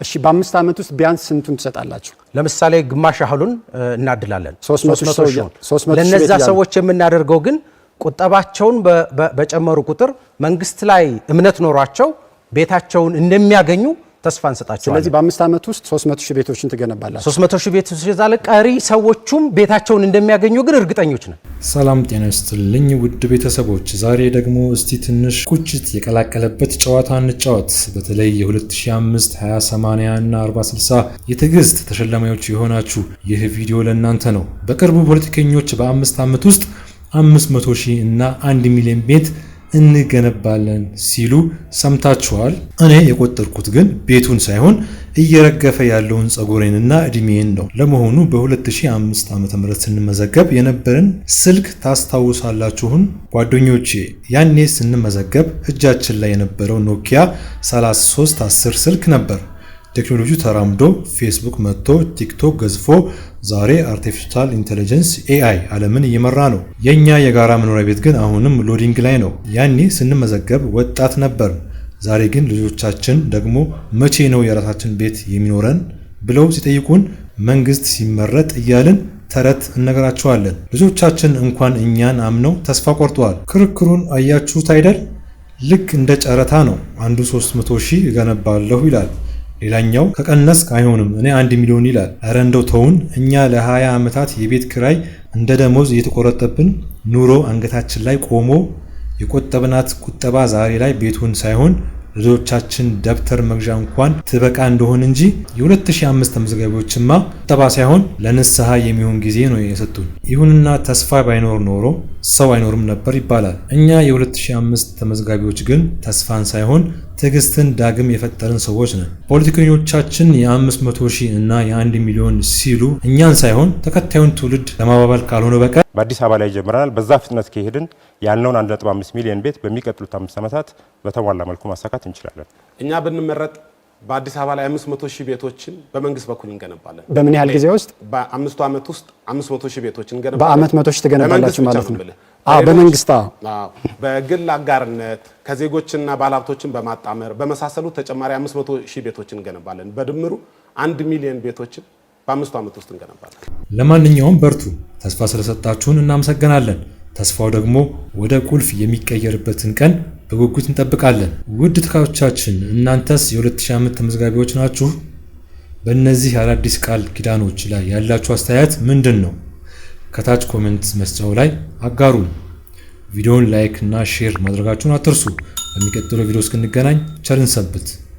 እሺ በ5 አመት ውስጥ ቢያንስ ስንቱን ትሰጣላችሁ? ለምሳሌ ግማሽ ያህሉን እናድላለን 300 ሺህ ለነዛ ሰዎች የምናደርገው ግን ቁጠባቸውን በጨመሩ ቁጥር መንግስት ላይ እምነት ኖሯቸው ቤታቸውን እንደሚያገኙ ተስፋ እንሰጣቸዋለን። ስለዚህ በ5 አመት ውስጥ 300 ሺህ ቤቶችን ትገነባላችሁ። 300 ሺህ ቤቶች ይዛለ ቀሪ ሰዎችም ቤታቸውን እንደሚያገኙ ግን እርግጠኞች ነን። ሰላም ጤና ይስጥልኝ ውድ ቤተሰቦች፣ ዛሬ ደግሞ እስቲ ትንሽ ቁጭት የቀላቀለበት ጨዋታ እንጫወት። በተለይ የ2005 20/80 እና 40/60 የትዕግስት ተሸላሚዎች የሆናችሁ ይህ ቪዲዮ ለእናንተ ነው። በቅርቡ ፖለቲከኞች በ5 አመት ውስጥ 500 ሺህ እና 1 ሚሊዮን ቤት እንገነባለን ሲሉ ሰምታችኋል። እኔ የቆጠርኩት ግን ቤቱን ሳይሆን እየረገፈ ያለውን ጸጉሬንና እድሜን ነው። ለመሆኑ በ2005 ዓ.ም ስንመዘገብ የነበረን ስልክ ታስታውሳላችሁን ጓደኞቼ? ያኔ ስንመዘገብ እጃችን ላይ የነበረው ኖኪያ 3310 ስልክ ነበር። ቴክኖሎጂ ተራምዶ ፌስቡክ መጥቶ ቲክቶክ ገዝፎ ዛሬ አርቲፊሻል ኢንተለጀንስ AI ዓለምን እየመራ ነው። የኛ የጋራ መኖሪያ ቤት ግን አሁንም ሎዲንግ ላይ ነው። ያኔ ስንመዘገብ ወጣት ነበር። ዛሬ ግን ልጆቻችን ደግሞ መቼ ነው የራሳችን ቤት የሚኖረን ብለው ሲጠይቁን መንግስት ሲመረጥ እያልን ተረት እነግራቸዋለን። ልጆቻችን እንኳን እኛን አምነው ተስፋ ቆርጠዋል። ክርክሩን አያችሁት አይደል? ልክ እንደ ጨረታ ነው። አንዱ 300 ሺህ እገነባለሁ ይላል፣ ሌላኛው ከቀነስክ አይሆንም እኔ 1 ሚሊዮን ይላል። ኧረ እንደው ተውን። እኛ ለ20 ዓመታት የቤት ክራይ እንደ ደሞዝ እየተቆረጠብን ኑሮ አንገታችን ላይ ቆሞ የቆጠብናት ቁጠባ ዛሬ ላይ ቤቱን ሳይሆን ልጆቻችን ደብተር መግዣ እንኳን ትበቃ እንደሆነ እንጂ የ2005 ተመዝጋቢዎችማ ቁጠባ ሳይሆን ለንስሐ የሚሆን ጊዜ ነው የሰጡን። ይሁንና ተስፋ ባይኖር ኖሮ ሰው አይኖርም ነበር ይባላል። እኛ የ2005 ተመዝጋቢዎች ግን ተስፋን ሳይሆን ትዕግስትን ዳግም የፈጠርን ሰዎች ነን። ፖለቲከኞቻችን የ500 ሺህ እና የ1 ሚሊዮን ሲሉ እኛን ሳይሆን ተከታዩን ትውልድ ለማባባል ካልሆነ በቀር በአዲስ አበባ ላይ ጀምረናል። በዛ ፍጥነት ከሄድን ያልነውን 1.5 ሚሊዮን ቤት በሚቀጥሉት 5 ዓመታት በተሟላ መልኩ ማሳካት እንችላለን። እኛ ብንመረጥ በአዲስ አበባ ላይ 500 ሺህ ቤቶችን በመንግስት በኩል እንገነባለን። በምን ያህል ጊዜ ውስጥ? በ5 ዓመት ውስጥ 500 ሺህ ቤቶችን እንገነባለን። በአመት 100 ሺህ ትገነባላችሁ ማለት ነው? በመንግስት በግል አጋርነት ከዜጎችና ባለሀብቶችን በማጣመር በመሳሰሉት ተጨማሪ 500 ሺህ ቤቶችን እንገነባለን። በድምሩ 1 ሚሊዮን ቤቶችን በ5 ዓመት ውስጥ እንገነባለን። ለማንኛውም በርቱ። ተስፋ ስለሰጣችሁን እናመሰግናለን። ተስፋው ደግሞ ወደ ቁልፍ የሚቀየርበትን ቀን በጉጉት እንጠብቃለን። ውድ ተካዮቻችን፣ እናንተስ የ2005 ተመዝጋቢዎች ናችሁ? በእነዚህ አዳዲስ ቃል ኪዳኖች ላይ ያላችሁ አስተያየት ምንድን ነው? ከታች ኮሜንት መስጫው ላይ አጋሩን። ቪዲዮውን ላይክ እና ሼር ማድረጋችሁን አትርሱ። በሚቀጥለው ቪዲዮ እስክንገናኝ ቸርን ሰንብት።